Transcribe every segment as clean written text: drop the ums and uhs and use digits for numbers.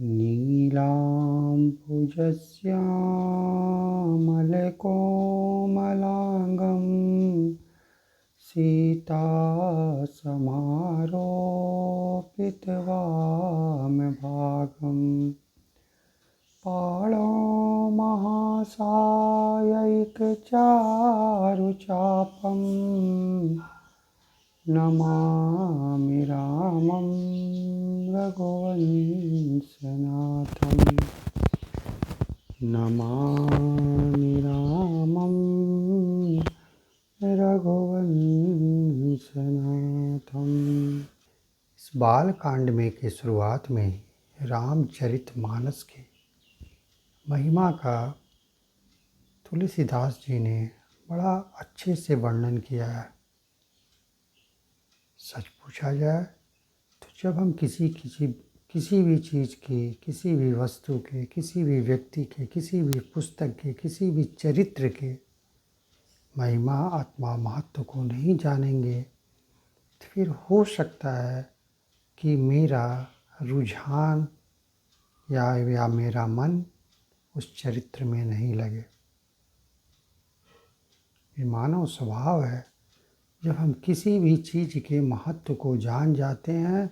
नीलाम्बुजश्यामलकोमलाङ्गं सीतासमारोपितवामभागं पाणौ महासायैकचारुचापं नमामि रामं रघुवंशनाथं। नमामि रामं रघुवंशनाथम। इस बालकांड में की शुरुआत में ही रामचरितमानस की महिमा का तुलसीदास जी ने बड़ा अच्छे से वर्णन किया है। सच पूछा जाए तो जब हम किसी भी चीज़ की, किसी भी वस्तु के, किसी भी व्यक्ति के, किसी भी पुस्तक के, किसी भी चरित्र के महिमा आत्मा महत्व को नहीं जानेंगे तो फिर हो सकता है कि मेरा रुझान या मेरा मन उस चरित्र में नहीं लगे। ये मानव स्वभाव है। जब हम किसी भी चीज़ के महत्व को जान जाते हैं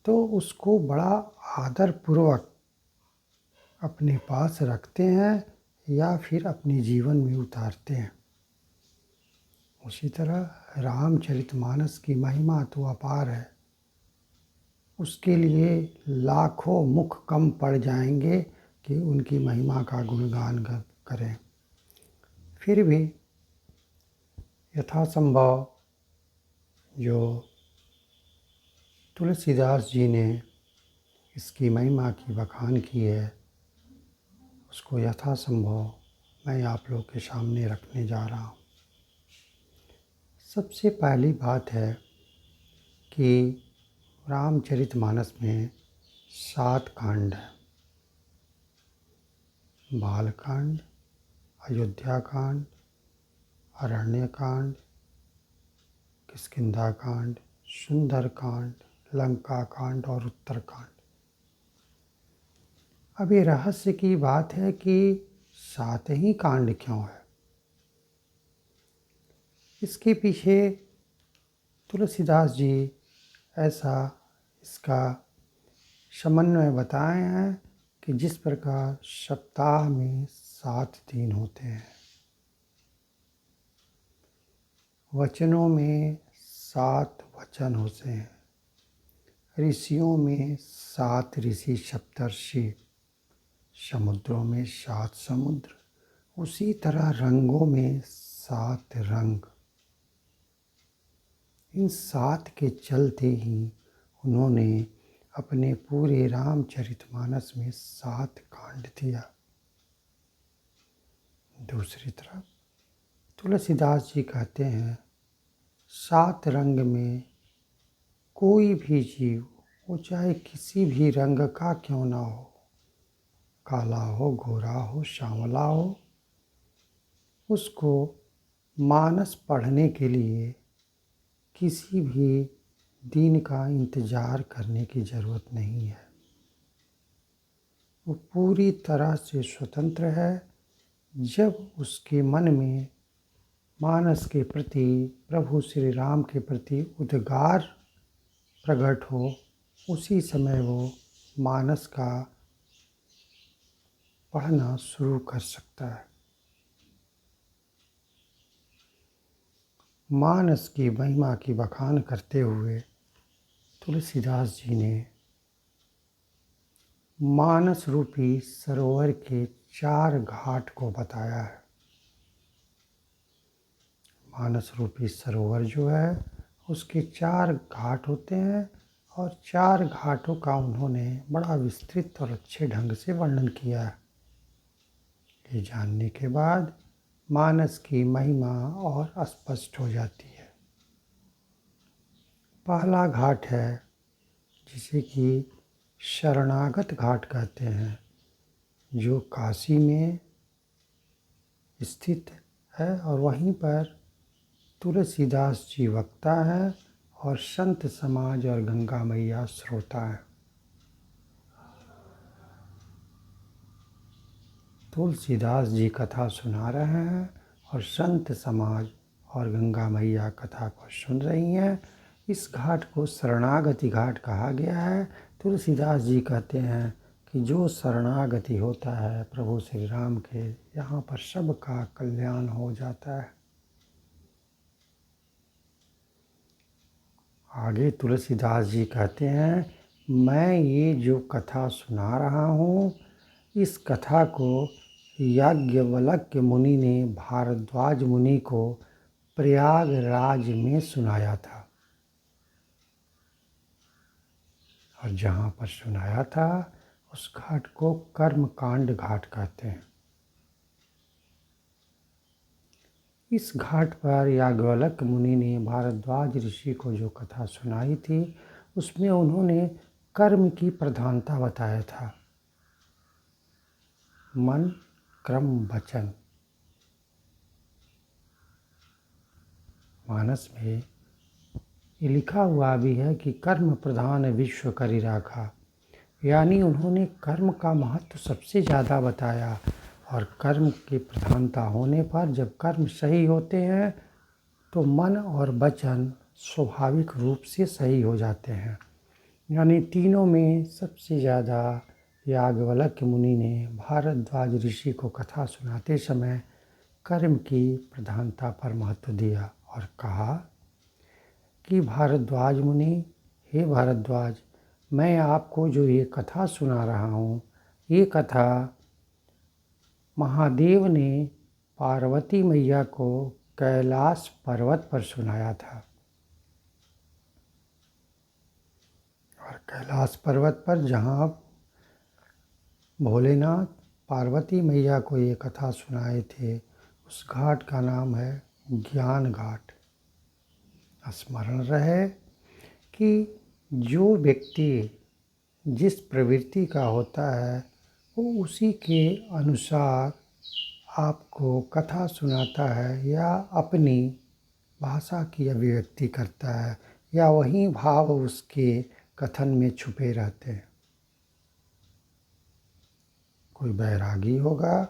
तो उसको बड़ा आदरपूर्वक अपने पास रखते हैं या फिर अपने जीवन में उतारते हैं। उसी तरह रामचरितमानस की महिमा तो अपार है। उसके लिए लाखों मुख कम पड़ जाएंगे कि उनकी महिमा का गुणगान करें। फिर भी यथासंभव जो तुलसीदास जी ने इसकी महिमा की बखान की है उसको यथासंभव मैं आप लोग के सामने रखने जा रहा हूँ। सबसे पहली बात है कि रामचरितमानस में 7 कांड हैं। बालकांड, अयोध्याकांड, अरण्यकांड, किष्किंधाकांड, सुंदरकांड, लंकाकांड और उत्तरकांड। अब ये रहस्य की बात है कि 7 ही कांड क्यों है। इसके पीछे तुलसीदास जी ऐसा इसका समन्वय बताए हैं कि जिस प्रकार सप्ताह में 7 दिन होते हैं, वचनों में 7 वचन होते हैं, ऋषियों में 7 ऋषि सप्तर्षि, समुद्रों में 7 समुद्र, उसी तरह रंगों में 7 रंग। इन 7 के चलते ही उन्होंने अपने पूरे रामचरितमानस में 7 कांड दिया। दूसरी तरफ तुलसीदास जी कहते हैं 7 रंग में कोई भी जीव, वो चाहे किसी भी रंग का क्यों ना हो, काला हो, गोरा हो, सांवला हो, उसको मानस पढ़ने के लिए किसी भी दिन का इंतज़ार करने की ज़रूरत नहीं है। वो पूरी तरह से स्वतंत्र है। जब उसके मन में मानस के प्रति, प्रभु श्री राम के प्रति उद्गार प्रकट हो, उसी समय वो मानस का पढ़ना शुरू कर सकता है। मानस की महिमा की बखान करते हुए तुलसीदास जी ने मानस रूपी सरोवर के 4 घाट को बताया है। मानस रूपी सरोवर जो है उसके 4 घाट होते हैं और 4 घाटों का उन्होंने बड़ा विस्तृत और अच्छे ढंग से वर्णन किया है। ये जानने के बाद मानस की महिमा और स्पष्ट हो जाती है। पहला घाट है जिसे कि शरणागत घाट कहते हैं, जो काशी में स्थित है और वहीं पर तुलसीदास जी वक्ता है और संत समाज और गंगा मैया श्रोता है। तुलसीदास जी कथा सुना रहे हैं और संत समाज और गंगा मैया कथा को सुन रही हैं। इस घाट को शरणागति घाट कहा गया है। तुलसीदास जी कहते हैं कि जो शरणागति होता है प्रभु श्री राम के, यहाँ पर सबका कल्याण हो जाता है। आगे तुलसीदास जी कहते हैं, मैं ये जो कथा सुना रहा हूँ, इस कथा को याज्ञवल्क्य मुनि ने भारद्वाज मुनि को प्रयागराज में सुनाया था। और जहाँ पर सुनाया था उस घाट को कर्मकांड घाट कहते हैं। इस घाट पर याज्ञवल्क्य मुनि ने भारद्वाज ऋषि को जो कथा सुनाई थी, उसमें उन्होंने कर्म की प्रधानता बताया था। मन, क्रम, वचन। मानस में ये लिखा हुआ भी है कि कर्म प्रधान विश्व करि राखा, यानी उन्होंने कर्म का महत्व सबसे ज़्यादा बताया। और कर्म की प्रधानता होने पर जब कर्म सही होते हैं तो मन और वचन स्वाभाविक रूप से सही हो जाते हैं। यानी तीनों में सबसे ज़्यादा याज्ञवल्क्य मुनि ने भारद्वाज ऋषि को कथा सुनाते समय कर्म की प्रधानता पर महत्व दिया और कहा कि भारद्वाज मुनि, हे भारद्वाज, मैं आपको जो ये कथा सुना रहा हूँ, ये कथा महादेव ने पार्वती मैया को कैलाश पर्वत पर सुनाया था। और कैलाश पर्वत पर जहाँ भोलेनाथ पार्वती मैया को ये कथा सुनाए थे, उस घाट का नाम है ज्ञान घाट। स्मरण रहे कि जो व्यक्ति जिस प्रवृत्ति का होता है वो उसी के अनुसार आपको कथा सुनाता है या अपनी भाषा की अभिव्यक्ति करता है, या वही भाव उसके कथन में छुपे रहते हैं। कोई बैरागी होगा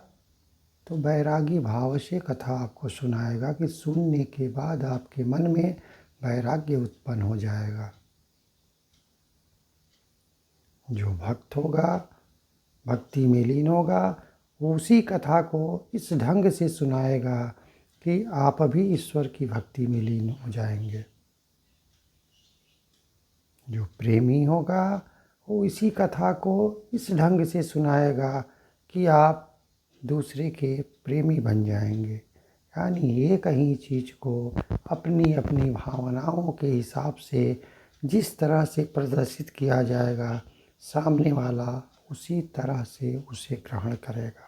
तो बैरागी भाव से कथा आपको सुनाएगा कि सुनने के बाद आपके मन में वैराग्य उत्पन्न हो जाएगा। जो भक्त होगा, भक्ति में लीन होगा, वो उसी कथा को इस ढंग से सुनाएगा कि आप भी ईश्वर की भक्ति में लीन हो जाएंगे। जो प्रेमी होगा वो इसी कथा को इस ढंग से सुनाएगा कि आप दूसरे के प्रेमी बन जाएंगे। यानी एक ही चीज़ को अपनी अपनी भावनाओं के हिसाब से जिस तरह से प्रदर्शित किया जाएगा, सामने वाला उसी तरह से उसे ग्रहण करेगा।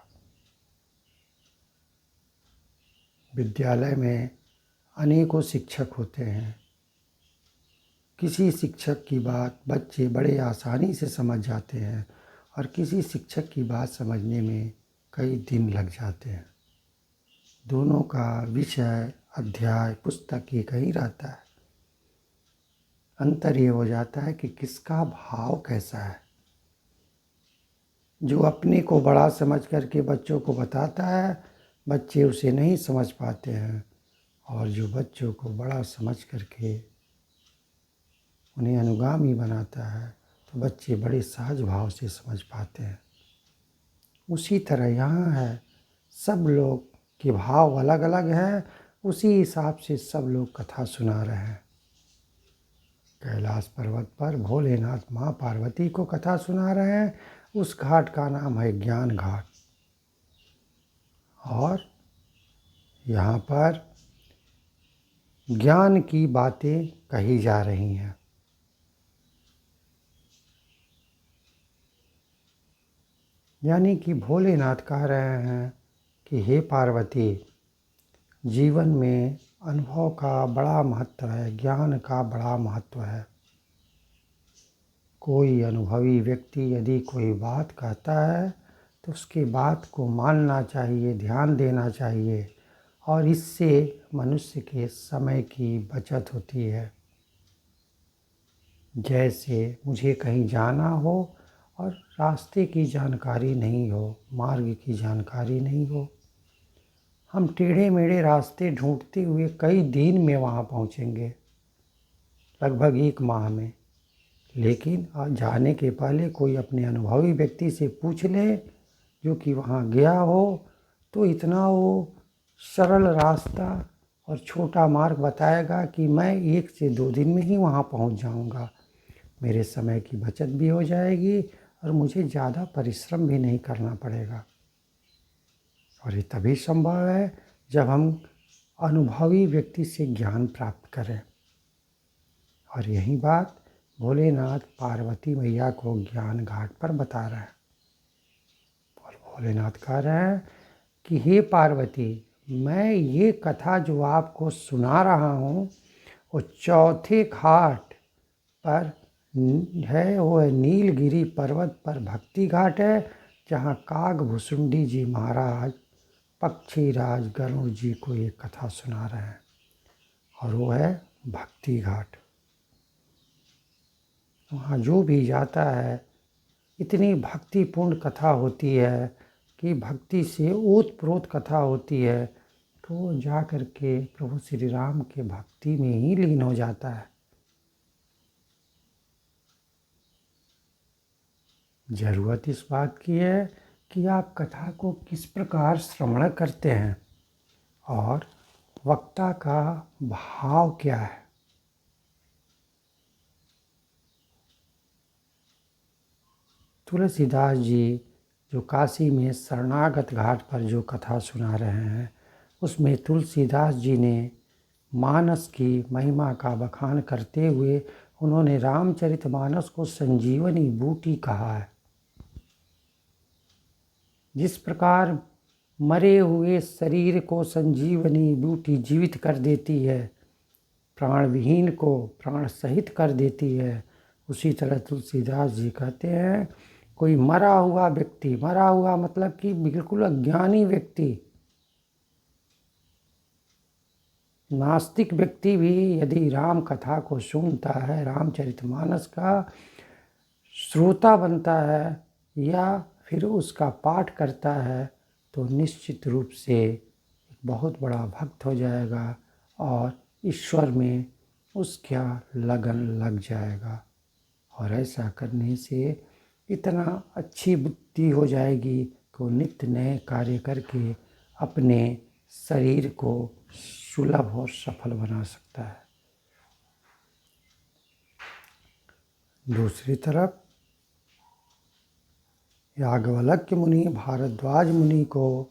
विद्यालय में अनेकों शिक्षक होते हैं। किसी शिक्षक की बात बच्चे बड़े आसानी से समझ जाते हैं और किसी शिक्षक की बात समझने में कई दिन लग जाते हैं। दोनों का विषय, अध्याय, पुस्तक एक ही रहता है। अंतर ये हो जाता है कि किसका भाव कैसा है। जो अपने को बड़ा समझ करके बच्चों को बताता है, बच्चे उसे नहीं समझ पाते हैं, और जो बच्चों को बड़ा समझ करके उन्हें अनुगामी बनाता है तो बच्चे बड़े सहज भाव से समझ पाते हैं। उसी तरह यहाँ है, सब लोग के भाव अलग अलग हैं, उसी हिसाब से सब लोग कथा सुना रहे हैं। कैलाश पर्वत पर भोलेनाथ माँ पार्वती को कथा सुना रहे हैं। उस घाट का नाम है ज्ञान घाट। और यहाँ पर ज्ञान की बातें कही जा रही हैं। यानी कि भोलेनाथ कह रहे हैं कि हे पार्वती, जीवन में अनुभव का बड़ा महत्व है, ज्ञान का बड़ा महत्व है। कोई अनुभवी व्यक्ति यदि कोई बात कहता है तो उसकी बात को मानना चाहिए, ध्यान देना चाहिए, और इससे मनुष्य के समय की बचत होती है। जैसे मुझे कहीं जाना हो और रास्ते की जानकारी नहीं हो, मार्ग की जानकारी नहीं हो। हम टेढ़े मेढ़े रास्ते ढूंढते हुए कई दिन में वहाँ पहुँचेंगे, लगभग 1 माह में। लेकिन जाने के पहले कोई अपने अनुभवी व्यक्ति से पूछ ले जो कि वहाँ गया हो, तो इतना वो सरल रास्ता और छोटा मार्ग बताएगा कि मैं 1 से 2 दिन में ही वहाँ पहुँच जाऊँगा। मेरे समय की बचत भी हो जाएगी और मुझे ज़्यादा परिश्रम भी नहीं करना पड़ेगा। और ये तभी संभव है जब हम अनुभवी व्यक्ति से ज्ञान प्राप्त करें। और यही बात भोलेनाथ पार्वती मैया को ज्ञान घाट पर बता रहे हैं। और भोलेनाथ कह रहे हैं कि हे पार्वती, मैं ये कथा जो आपको सुना रहा हूँ वो चौथे घाट पर है। वो है नीलगिरी पर्वत पर भक्ति घाट है, जहाँ कागभुसुंडी जी महाराज पक्षीराज गरुड़ जी को ये कथा सुना रहे हैं। और वो है भक्ति घाट। वहाँ जो भी जाता है इतनी भक्तिपूर्ण कथा होती है कि भक्ति से ओतप्रोत कथा होती है, तो जा कर के प्रभु श्री राम के भक्ति में ही लीन हो जाता है। ज़रूरत इस बात की है कि आप कथा को किस प्रकार श्रवण करते हैं और वक्ता का भाव क्या है। तुलसीदास जी जो काशी में शरणागत घाट पर जो कथा सुना रहे हैं, उसमें तुलसीदास जी ने मानस की महिमा का बखान करते हुए उन्होंने रामचरितमानस को संजीवनी बूटी कहा है। जिस प्रकार मरे हुए शरीर को संजीवनी बूटी जीवित कर देती है, प्राण विहीन को प्राण सहित कर देती है, उसी तरह तुलसीदास जी कहते हैं कोई मरा हुआ व्यक्ति, मरा हुआ मतलब कि बिल्कुल अज्ञानी व्यक्ति, नास्तिक व्यक्ति भी यदि राम कथा को सुनता है, रामचरितमानस का श्रोता बनता है या फिर उसका पाठ करता है, तो निश्चित रूप से एक बहुत बड़ा भक्त हो जाएगा और ईश्वर में उसका लगन लग जाएगा। और ऐसा करने से इतना अच्छी बुद्धि हो जाएगी कि वो नित्य नए कार्य करके अपने शरीर को सुलभ और सफल बना सकता है। दूसरी तरफ याज्ञवल्क्य मुनि भारद्वाज मुनि को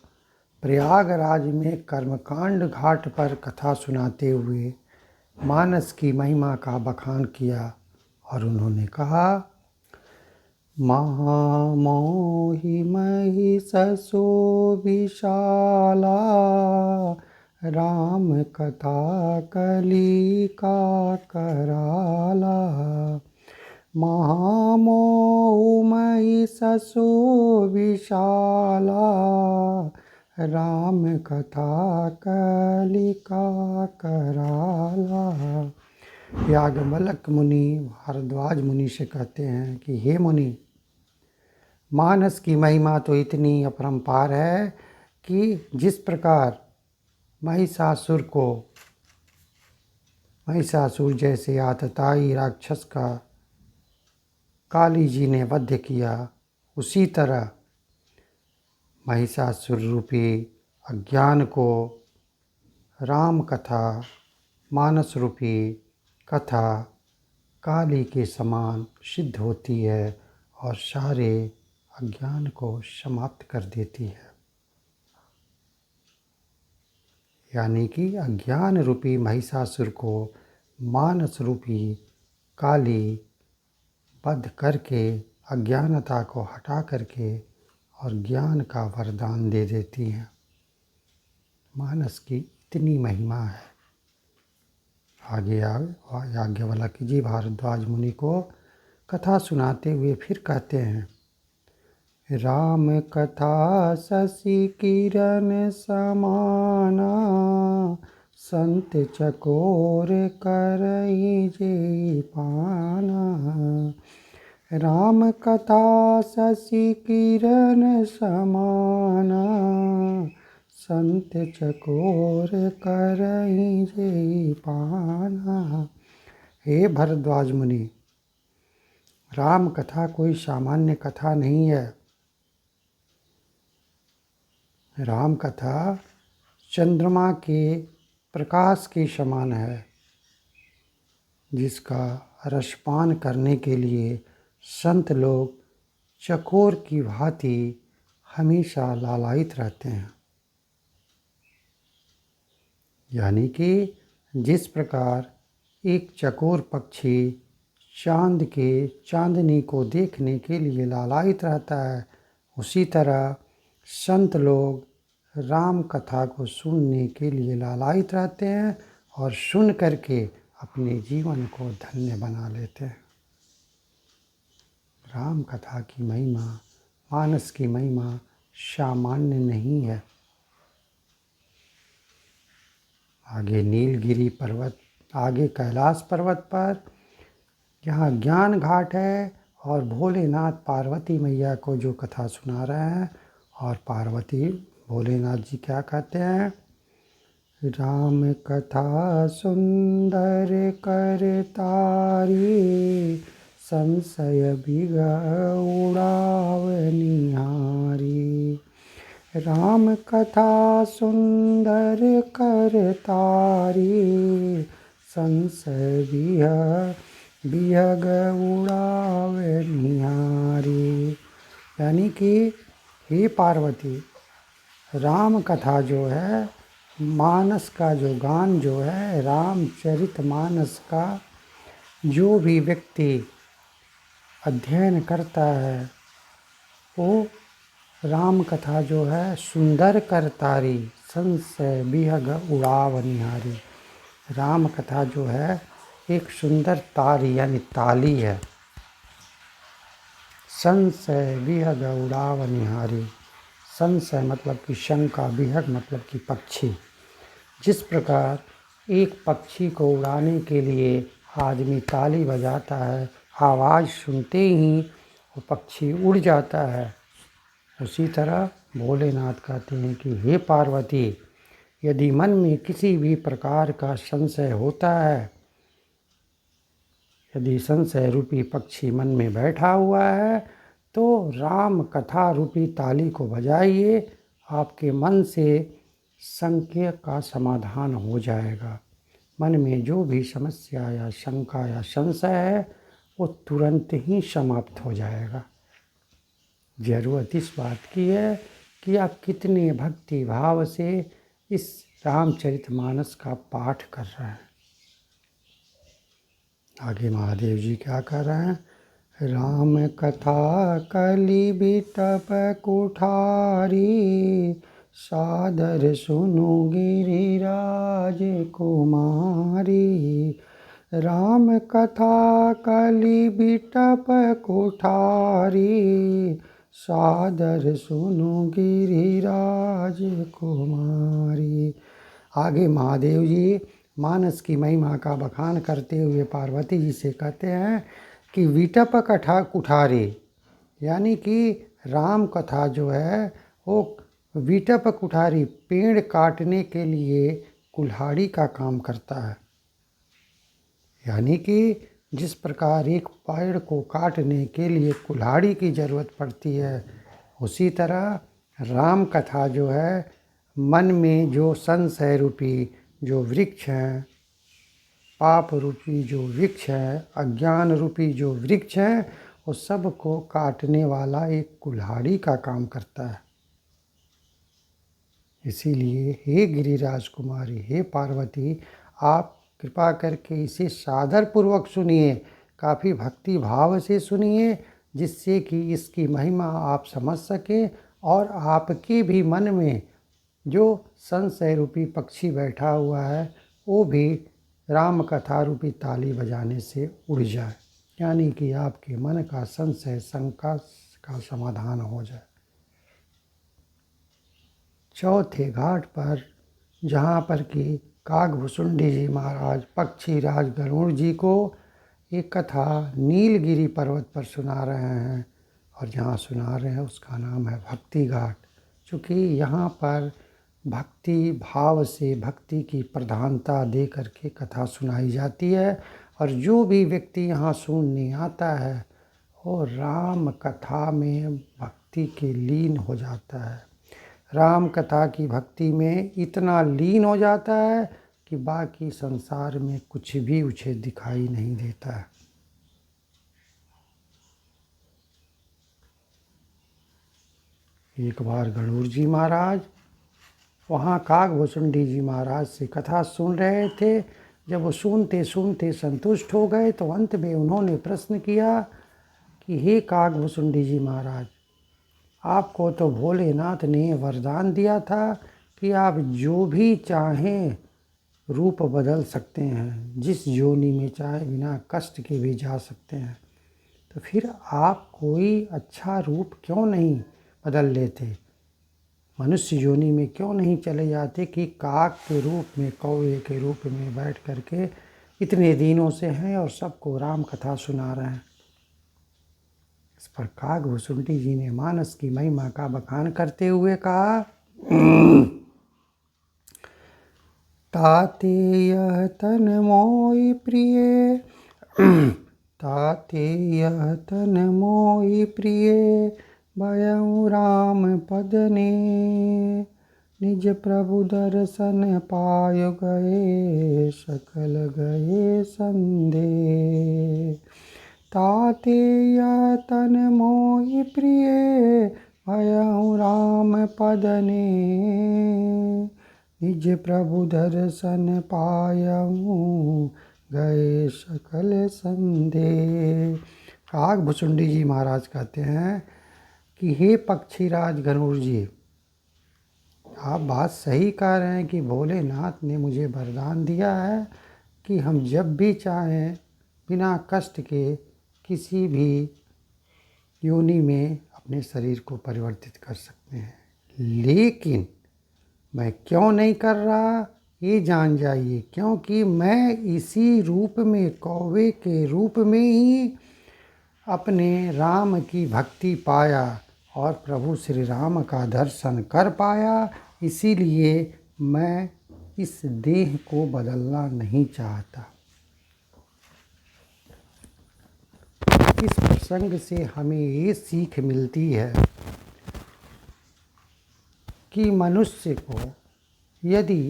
प्रयागराज में कर्मकांड घाट पर कथा सुनाते हुए मानस की महिमा का बखान किया और उन्होंने कहा, महामोहि महिषसो विशाला, राम कथा कलिका कराला। महामोह महिषसो विशाला, राम कथा कलिका कराला। याज्ञवल्क्य मुनि भारद्वाज मुनि से कहते हैं कि हे मुनि, मानस की महिमा तो इतनी अपरंपार है कि जिस प्रकार महिषासुर जैसे आतताई राक्षस का काली जी ने वध किया, उसी तरह महिषासुर रूपी अज्ञान को राम कथा, मानस रूपी कथा काली के समान सिद्ध होती है और सारे अज्ञान को समाप्त कर देती है। यानी कि अज्ञान रूपी महिषासुर को मानस रूपी काली वध करके अज्ञानता को हटा करके और ज्ञान का वरदान दे देती हैं। मानस की इतनी महिमा है। आगे याज्ञवल्क्य जी भारद्वाज मुनि को कथा सुनाते हुए फिर कहते हैं, राम कथा शशि किरण समाना, संत चकोर करई जे पाना। राम कथा शशि किरण समाना, संत चकोर करई जेई पाना। हे भरद्वाज मुनि, राम कथा कोई सामान्य कथा नहीं है। राम कथा चंद्रमा के प्रकाश के समान है, जिसका रसपान करने के लिए संत लोग चकोर की भांति हमेशा लालायित रहते हैं। यानी कि जिस प्रकार एक चकोर पक्षी चांदनी को देखने के लिए लालायित रहता है, उसी तरह संत लोग राम कथा को सुनने के लिए लालायित रहते हैं और सुन करके अपने जीवन को धन्य बना लेते हैं। राम कथा की महिमा, मानस की महिमा सामान्य नहीं है। आगे नीलगिरी पर्वत, आगे कैलाश पर्वत पर जहाँ ज्ञान घाट है और भोलेनाथ पार्वती मैया को जो कथा सुना रहे हैं, और पार्वती भोलेनाथ जी क्या कहते हैं? राम कथा सुंदर कर तारी, संशय बिग उड़ाव निहारी। राम कथा सुंदर कर तारी, संशय बिहग उड़ाव निहारी। यानी कि हे पार्वती, राम कथा जो है, मानस का जो गान जो है, रामचरितमानस का जो भी व्यक्ति अध्ययन करता है, वो राम कथा जो है सुंदर कर तारी, संशय बिहग उड़ाव निहारी। राम कथा जो है एक सुंदर तारी यानी ताली है। संशय बिहग उड़ाव निहारी, संशय मतलब कि शंका, बिहग मतलब कि पक्षी। जिस प्रकार एक पक्षी को उड़ाने के लिए आदमी ताली बजाता है, आवाज़ सुनते ही वो पक्षी उड़ जाता है, उसी तरह भोलेनाथ कहते हैं कि हे पार्वती, यदि मन में किसी भी प्रकार का संशय होता है, यदि संशय रूपी पक्षी मन में बैठा हुआ है, तो राम कथा रूपी ताली को बजाइए, आपके मन से संशय का समाधान हो जाएगा। मन में जो भी समस्या या शंका या संशय है, वो तुरंत ही समाप्त हो जाएगा। ज़रूरत इस बात की है कि आप कितने भक्ति भाव से इस रामचरितमानस का पाठ कर रहे हैं। आगे महादेव जी क्या कर रहे हैं? राम कथा कलि बिटप कुठारी, सादर सुनु गिरिराज कुमारी। राम कथा कलि बिटप कुठारी, सादर सुनु गिरिराज कुमारी। आगे महादेव जी मानस की महिमा का बखान करते हुए पार्वती जी से कहते हैं कि विटप कथा कुठारी, यानी कि राम कथा जो है वो विटप कुठारी, पेड़ काटने के लिए कुल्हाड़ी का काम करता है। यानी कि जिस प्रकार एक पेड़ को काटने के लिए कुल्हाड़ी की ज़रूरत पड़ती है, उसी तरह राम कथा जो है मन में जो संशय रूपी जो वृक्ष हैं, पाप रूपी जो वृक्ष है, अज्ञान रूपी जो वृक्ष है, वो सब को काटने वाला एक कुल्हाड़ी का काम करता है। इसीलिए हे गिरिराज कुमारी, हे पार्वती, आप कृपा करके इसे सादर पूर्वक सुनिए, काफ़ी भक्ति भाव से सुनिए, जिससे कि इसकी महिमा आप समझ सकें और आपके भी मन में जो संशय रूपी पक्षी बैठा हुआ है, वो भी राम कथा रूपी ताली बजाने से उड़ जाए, यानी कि आपके मन का संशय शंका का समाधान हो जाए। चौथे घाट पर जहाँ पर कि कागभुसुंडी जी महाराज पक्षीराज गरुड़ जी को एक कथा नीलगिरी पर्वत पर सुना रहे हैं, और जहाँ सुना रहे हैं उसका नाम है भक्ति घाट। चूँकि यहाँ पर भक्ति भाव से भक्ति की प्रधानता दे करके कथा सुनाई जाती है, और जो भी व्यक्ति यहाँ सुनने आता है वो राम कथा में भक्ति के लीन हो जाता है। राम कथा की भक्ति में इतना लीन हो जाता है कि बाकी संसार में कुछ भी उसे दिखाई नहीं देता है। एक बार गणूर जी महाराज वहाँ काकभूषुंडी जी महाराज से कथा सुन रहे थे। जब वो सुनते सुनते संतुष्ट हो गए तो अंत में उन्होंने प्रश्न किया कि हे काकभूषुंडी जी महाराज, आपको तो भोलेनाथ ने वरदान दिया था कि आप जो भी चाहें रूप बदल सकते हैं, जिस योनि में चाहे बिना कष्ट के भी जा सकते हैं। तो फिर आप कोई अच्छा रूप क्यों नहीं बदल लेते? मनुष्य योनि में क्यों नहीं चले जाते कि काक के रूप में, कौवे के रूप में बैठ करके इतने दिनों से हैं और सबको राम कथा सुना रहे हैं। इस पर काकभूषुंडी जी ने मानस की महिमा का बखान करते हुए कहा, ताते यह तन मोहि प्रिय, ताते यह तन मोहि प्रिय, भयउ राम पद ने, निज प्रभु दर्शन पाय गए, सकल गए संदेह। ताते यह तन मोहि प्रिय, भयउ राम पद ने, निज प्रभु दर्शन पायऊ, गए सकल संदेह। काकभूषुंडी जी महाराज कहते हैं कि हे पक्षीराज गणूर जी, आप बात सही कह रहे हैं कि भोलेनाथ ने मुझे वरदान दिया है कि हम जब भी चाहें बिना कष्ट के किसी भी योनि में अपने शरीर को परिवर्तित कर सकते हैं। लेकिन मैं क्यों नहीं कर रहा ये जान जाइए, क्योंकि मैं इसी रूप में, कौवे के रूप में ही अपने राम की भक्ति पाया और प्रभु श्री राम का दर्शन कर पाया। इसीलिए मैं इस देह को बदलना नहीं चाहता। इस प्रसंग से हमें ये सीख मिलती है कि मनुष्य को यदि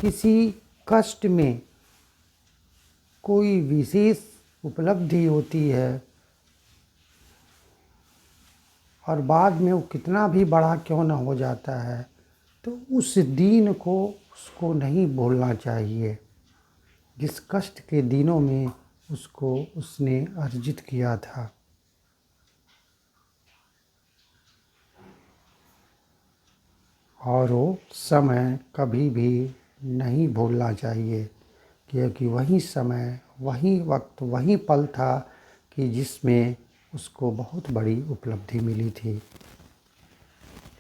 किसी कष्ट में कोई विशेष उपलब्धि होती है और बाद में वो कितना भी बड़ा क्यों न हो जाता है, तो उस दिन को उसको नहीं भूलना चाहिए जिस कष्ट के दिनों में उसने अर्जित किया था। और वो समय कभी भी नहीं भूलना चाहिए, क्योंकि वही समय, वही वक्त, वही पल था कि जिसमें उसको बहुत बड़ी उपलब्धि मिली थी।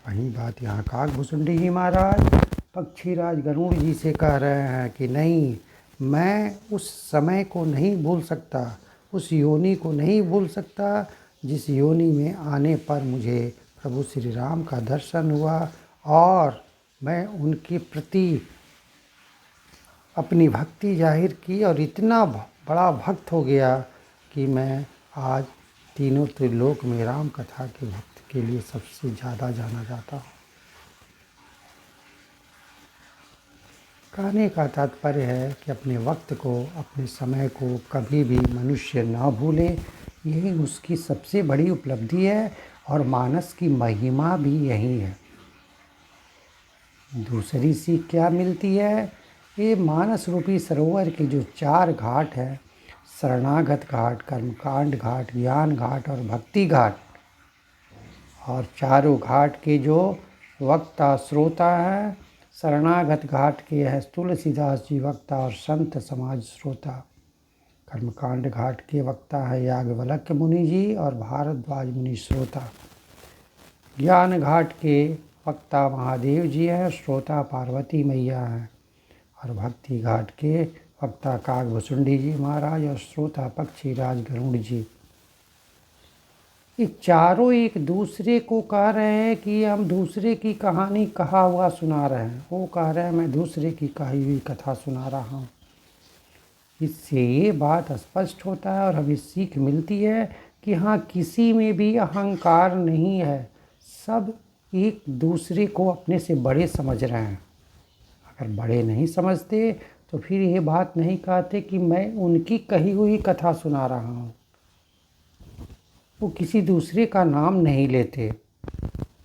वही बात यहाँ काकभूषुंडी जी महाराज पक्षीराज गरुड़ जी से कह रहे हैं कि नहीं, मैं उस समय को नहीं भूल सकता, उस योनि को नहीं भूल सकता जिस योनि में आने पर मुझे प्रभु श्री राम का दर्शन हुआ और मैं उनके प्रति अपनी भक्ति जाहिर की और इतना बड़ा भक्त हो गया कि मैं आज तीनों त्रिलोक में राम कथा के भक्त के लिए सबसे ज़्यादा जाना जाता हूँ। कहने का तात्पर्य है कि अपने वक्त को, अपने समय को कभी भी मनुष्य ना भूले। यही उसकी सबसे बड़ी उपलब्धि है और मानस की महिमा भी यही है। दूसरी सीख क्या मिलती है? ये मानस रूपी सरोवर के जो 4 घाट हैं, शरणागत घाट, कर्मकांड घाट, ज्ञान घाट और भक्ति घाट, और चारों घाट के जो वक्ता श्रोता हैं, शरणागत घाट के है तुलसीदास जी वक्ता और संत समाज श्रोता। कर्मकांड घाट के वक्ता है याज्ञवल्क्य मुनि जी और भारद्वाज मुनि श्रोता। ज्ञान घाट के वक्ता महादेव जी हैं, श्रोता पार्वती मैया हैं। और भक्ति घाट के वक्ता कागभुसुंडी जी महाराज और श्रोता पक्षी राज गरुड़ जी, ये चारों एक दूसरे को कह रहे हैं कि हम दूसरे की कहानी कहा हुआ सुना रहे हैं। वो कह रहे हैं मैं दूसरे की कही हुई कथा सुना रहा हूँ। इससे ये बात स्पष्ट होता है और हमें सीख मिलती है कि हाँ, किसी में भी अहंकार नहीं है। सब एक दूसरे को अपने से बड़े समझ रहे हैं। अगर बड़े नहीं समझते तो फिर ये बात नहीं कहते कि मैं उनकी कही हुई कथा सुना रहा हूँ। वो किसी दूसरे का नाम नहीं लेते।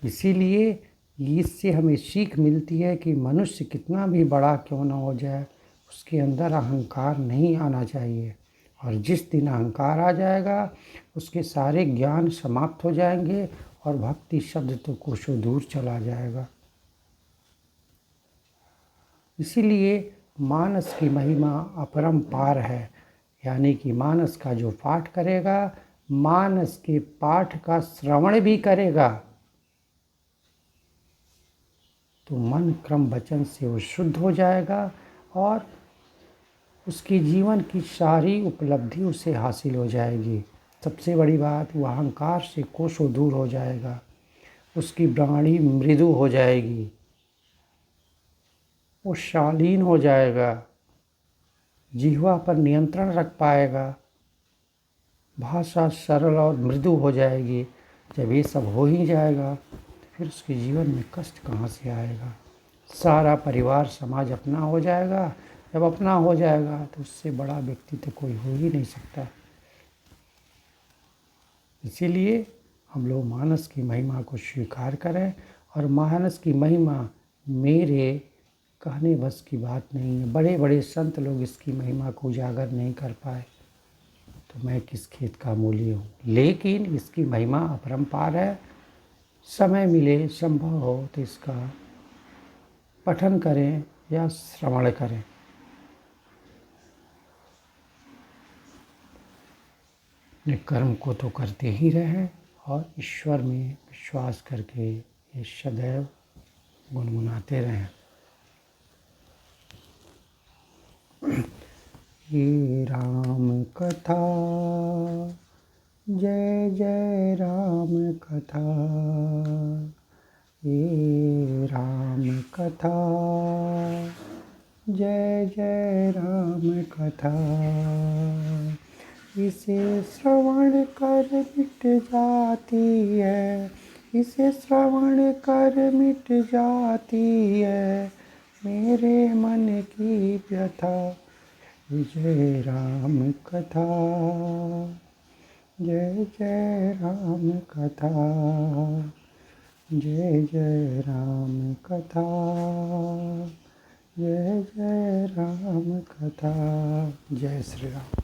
इसीलिए इससे हमें सीख मिलती है कि मनुष्य कितना भी बड़ा क्यों न हो जाए, उसके अंदर अहंकार नहीं आना चाहिए। और जिस दिन अहंकार आ जाएगा उसके सारे ज्ञान समाप्त हो जाएंगे और भक्ति शब्द तो कोसों दूर चला जाएगा। इसीलिए मानस की महिमा अपरंपार है। यानी कि मानस का जो पाठ करेगा, मानस के पाठ का श्रवण भी करेगा तो मन क्रम वचन से वो शुद्ध हो जाएगा और उसके जीवन की सारी उपलब्धि उसे हासिल हो जाएगी। सबसे बड़ी बात, वो अहंकार से कोसों दूर हो जाएगा, उसकी वाणी मृदु हो जाएगी, वो शालीन हो जाएगा, जिह्वा पर नियंत्रण रख पाएगा, भाषा सरल और मृदु हो जाएगी। जब ये सब हो ही जाएगा फिर उसके जीवन में कष्ट कहाँ से आएगा। सारा परिवार समाज अपना हो जाएगा। जब अपना हो जाएगा तो उससे बड़ा व्यक्ति तो कोई हो ही नहीं सकता। इसीलिए हम लोग मानस की महिमा को स्वीकार करें। और मानस की महिमा मेरे कहने बस की बात नहीं है। बड़े बड़े संत लोग इसकी महिमा को उजागर नहीं कर पाए तो मैं किस खेत का मूली हूँ। लेकिन इसकी महिमा अपरंपार है। समय मिले, संभव हो तो इसका पठन करें या श्रवण करें। अपने कर्म को तो करते ही रहें और ईश्वर में विश्वास करके ये सदैव गुनगुनाते रहें। ये राम कथा, जय जय राम कथा, ये राम कथा, जय जय राम कथा। इसे श्रवण कर मिट जाती है, इसे श्रवण कर मिट जाती है मेरे मन की व्यथा। जय राम कथा, जय जय राम कथा, जय जय राम कथा, जय जय राम कथा। जय श्री राम।